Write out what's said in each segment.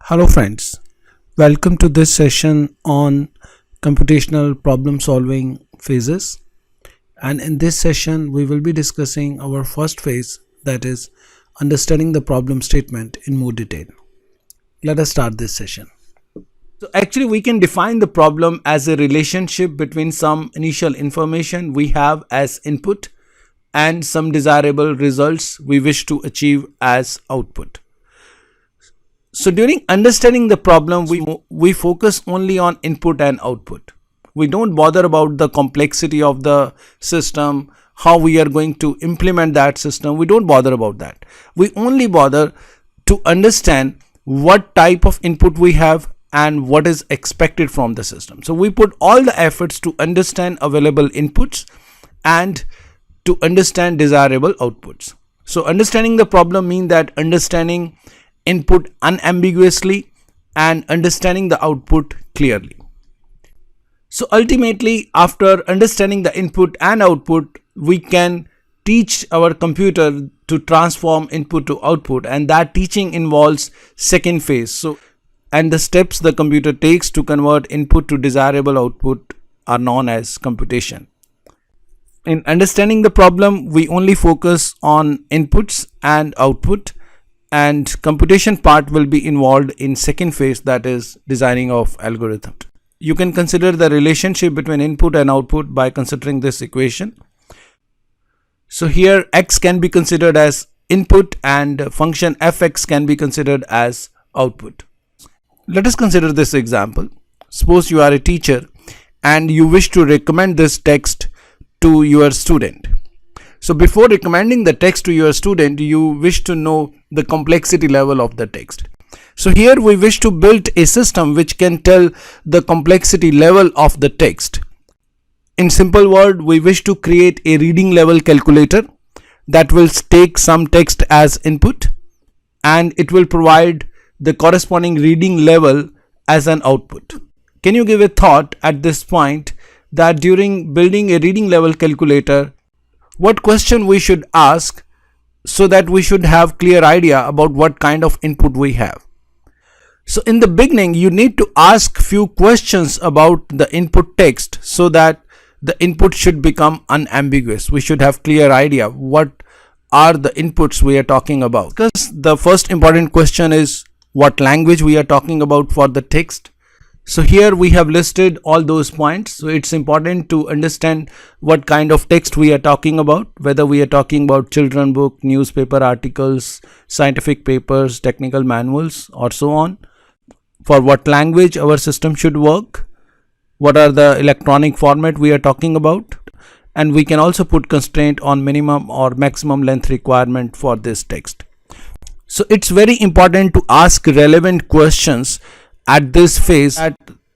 Hello friends, welcome to this session on computational problem solving phases, and in this session we will be discussing our first phase, that is understanding the problem statement in more detail. Let us start this session. So actually we can define the problem as a relationship between some initial information we have as input and some desirable results we wish to achieve as output. So during understanding the problem, we focus only on input and output. We don't bother about the complexity of the system, how we are going to implement that system. We don't bother about that. We only bother to understand what type of input we have and what is expected from the system. So we put all the efforts to understand available inputs and to understand desirable outputs. So understanding the problem means that understanding input unambiguously and understanding the output clearly. So ultimately, after understanding the input and output, we can teach our computer to transform input to output, and that teaching involves second phase. And the steps the computer takes to convert input to desirable output are known as computation. In understanding the problem, we only focus on inputs and output, and computation part will be involved in second phase, that is designing of algorithm. You can consider the relationship between input and output by considering this equation. So here x can be considered as input and function fx can be considered as output. Let us consider this example. Suppose you are a teacher and you wish to recommend this text to your student. So before recommending the text to your student, you wish to know the complexity level of the text. So here we wish to build a system which can tell the complexity level of the text. In simple word, we wish to create a reading level calculator that will take some text as input and it will provide the corresponding reading level as an output. Can you give a thought at this point that during building a reading level calculator, what question we should ask so that we should have clear idea about what kind of input we have? So in the beginning, you need to ask few questions about the input text so that the input should become unambiguous. We should have clear idea what are the inputs we are talking about. Because the first important question is what language we are talking about for the text. So here we have listed all those points. So it's important to understand what kind of text we are talking about, whether we are talking about children book, newspaper articles, scientific papers, technical manuals, or so on. For what language our system should work, what are the electronic format we are talking about, and we can also put constraint on minimum or maximum length requirement for this text. So it's very important to ask relevant questions at this phase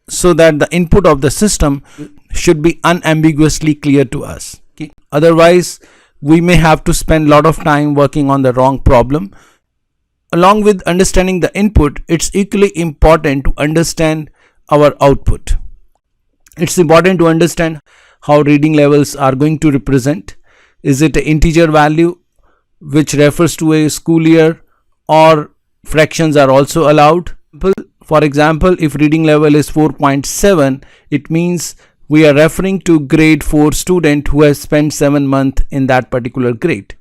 so that the input of the system should be unambiguously clear to us. Okay. Otherwise, we may have to spend a lot of time working on the wrong problem. Along with understanding the input, it's equally important to understand our output. It's important to understand how reading levels are going to represent. Is it an integer value which refers to a school year, or fractions are also allowed? For example, if reading level is 4.7, it means we are referring to grade 4 student who has spent 7 months in that particular grade.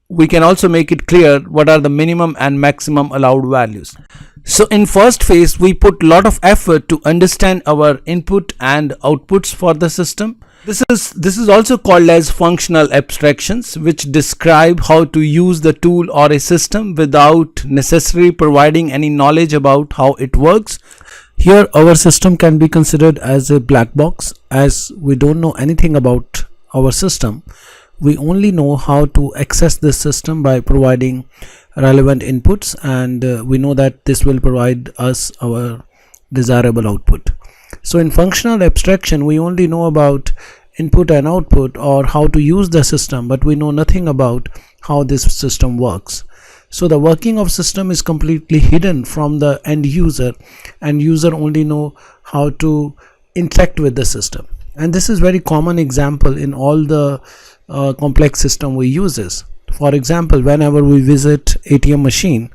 We can also make it clear what are the minimum and maximum allowed values. So in first phase, we put a lot of effort to understand our input and outputs for the system. This is also called as functional abstractions, which describe how to use the tool or a system without necessarily providing any knowledge about how it works. Here our system can be considered as a black box, as we don't know anything about our system. We only know how to access this system by providing relevant inputs, and we know that this will provide us our desirable output. So in functional abstraction, we only know about input and output or how to use the system, but we know nothing about how this system works. So the working of system is completely hidden from the end user, and user only know how to interact with the system. And this is very common example in all the complex system we uses. For example, whenever we visit ATM machine,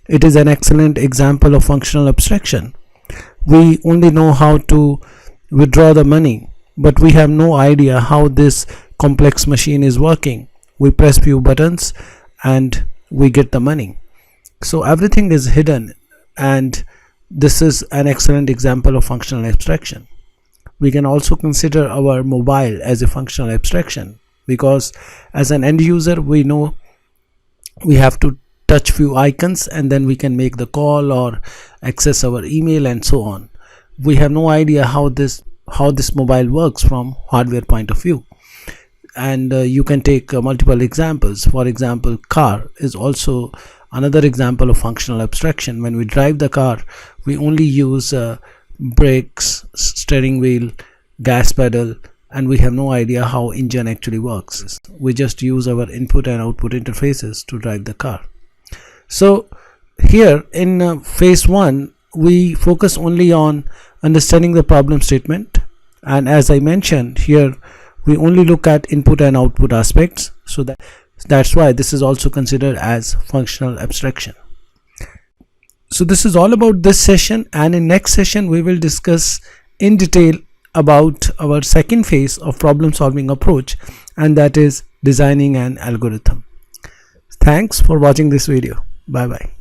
It is an excellent example of functional abstraction. We only know how to withdraw the money, but we have no idea how this complex machine is working. We press few buttons and we get the money. So everything is hidden, and this is an excellent example of functional abstraction. We can also consider our mobile as a functional abstraction, because as an end user we know we have to touch few icons and then we can make the call or access our email and so on. We have no idea how this mobile works from hardware point of view. And you can take multiple examples. For example, car is also another example of functional abstraction. When we drive the car, we only use brakes, steering wheel, gas pedal, and we have no idea how engine actually works. We just use our input and output interfaces to drive the car. So here in phase 1, we focus only on understanding the problem statement, and as I mentioned here, we only look at input and output aspects. So that's why this is also considered as functional abstraction. So this is all about this session, and in next session we will discuss in detail about our second phase of problem solving approach, and that is designing an algorithm. Thanks for watching this video. Bye bye.